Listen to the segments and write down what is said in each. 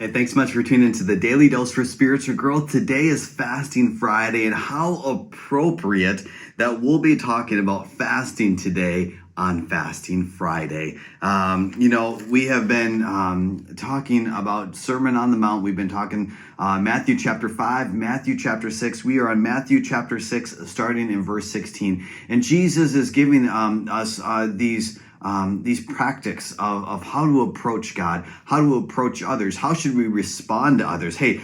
Hey, thanks so much for tuning into the Daily Dose for Spiritual Growth. Today is Fasting Friday, and how appropriate that we'll be talking about fasting today on Fasting Friday. We have been talking about Sermon on the Mount. We've been talking Matthew chapter 5, Matthew chapter 6. We are on Matthew chapter 6, starting in verse 16. And Jesus is giving us these practices of how to approach God, how to approach others, how should we respond to others. Hey,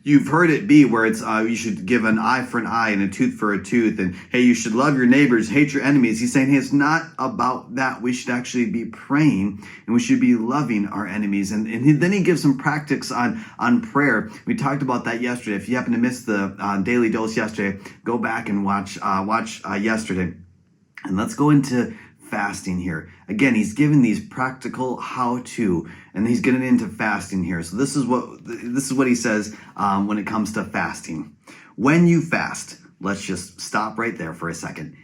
you've heard it be where it's you should give an eye for an eye and a tooth for a tooth, and hey, you should love your neighbors, hate your enemies. He's saying, hey, it's not about that. We should actually be praying, and we should be loving our enemies. And then he gives some practice on prayer. We talked about that yesterday. If you happen to miss the daily dose yesterday, go back and watch yesterday. And let's go into fasting here. Again, he's giving these practical how-to, and he's getting into fasting here. So this is what he says when it comes to fasting. When you fast, let's just stop right there for a second.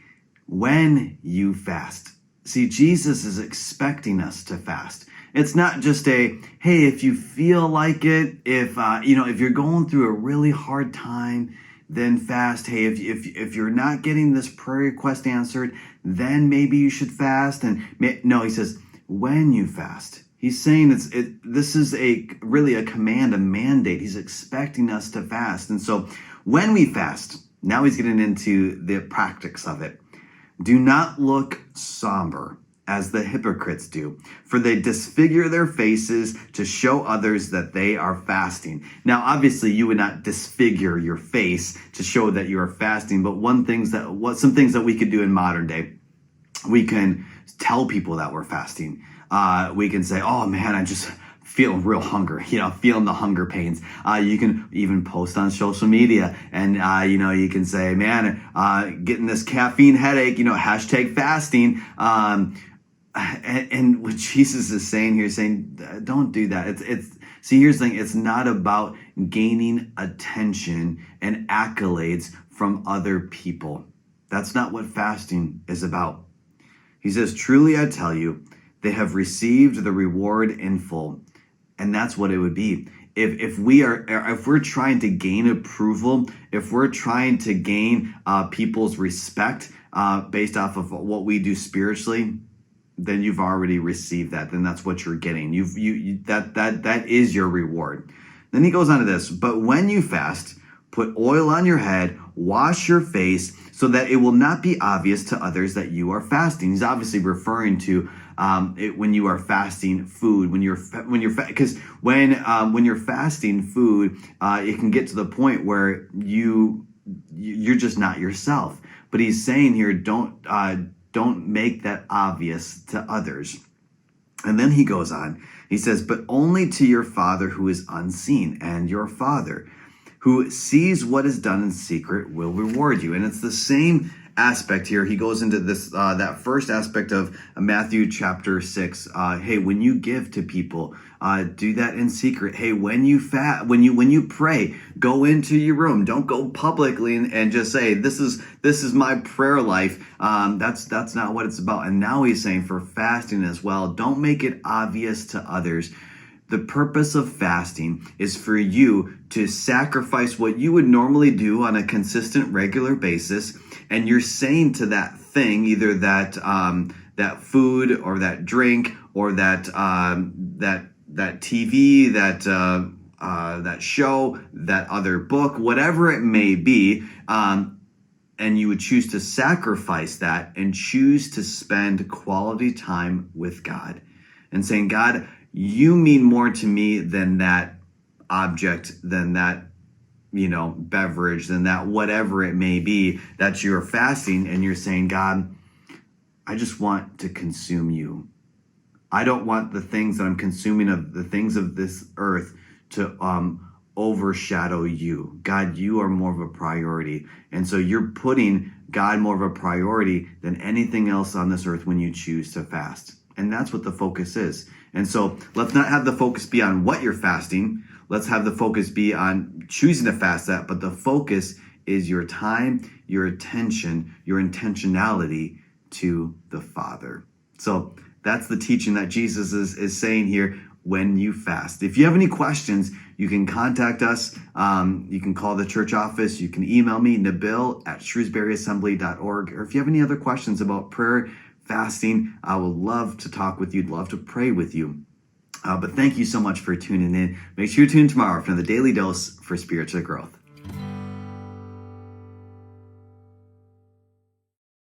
When you fast, see, Jesus is expecting us to fast. It's not just hey, if you feel like it, if you're going through a really hard time, then fast. Hey, if you're not getting this prayer request answered, then maybe you should fast. No, he says, when you fast. He's saying this is really a command, a mandate. He's expecting us to fast. And so when we fast, now he's getting into the practice of it. Do not look somber as the hypocrites do, for they disfigure their faces to show others that they are fasting. Now, obviously, you would not disfigure your face to show that you are fasting, but some things that we could do in modern day, we can tell people that we're fasting. We can say, oh man, I just feeling real hunger, feeling the hunger pains. You can even post on social media and, you can say, man, getting this caffeine headache, hashtag fasting. And what Jesus is saying here, don't do that. See, here's the thing. It's not about gaining attention and accolades from other people. That's not what fasting is about. He says, truly, I tell you, they have received the reward in full. And that's what it would be. If we're trying to gain approval, if we're trying to gain people's respect based off of what we do spiritually, then you've already received that. Then that's what you're getting. That is your reward. Then he goes on to this, but when you fast, put oil on your head, wash your face, so that it will not be obvious to others that you are fasting. He's obviously referring to when you are fasting food, because when you're fasting food, it can get to the point where you're just not yourself. But he's saying here, don't make that obvious to others. And then he goes on. He says, but only to your Father who is unseen, and your Father who sees what is done in secret will reward you. And it's the same aspect here. He goes into this that first aspect of Matthew chapter 6. Hey, when you give to people, do that in secret. Hey, when you pray, go into your room. Don't go publicly and just say, this is my prayer life. That's not what it's about. And now he's saying for fasting as well, don't make it obvious to others. The purpose of fasting is for you to sacrifice what you would normally do on a consistent, regular basis. And you're saying to that thing, either that food or that drink or that TV, that show, that other book, whatever it may be, and you would choose to sacrifice that and choose to spend quality time with God and saying, God, you mean more to me than that object, than that, beverage, than that whatever it may be that you're fasting, and you're saying, God, I just want to consume you. I don't want the things that I'm consuming of the things of this earth to overshadow you. God, you are more of a priority. And so you're putting God more of a priority than anything else on this earth when you choose to fast. And that's what the focus is. And so let's not have the focus be on what you're fasting. Let's have the focus be on choosing to fast that. But the focus is your time, your attention, your intentionality to the Father. So that's the teaching that Jesus is saying here. when you fast. If you have any questions, you can contact us. You can call the church office. You can email me, Nabil at shrewsburyassembly.org. Or if you have any other questions about prayer, fasting, I would love to talk with you. I'd love to pray with you. But thank you so much for tuning in. Make sure you tune in tomorrow for the Daily Dose for Spiritual Growth.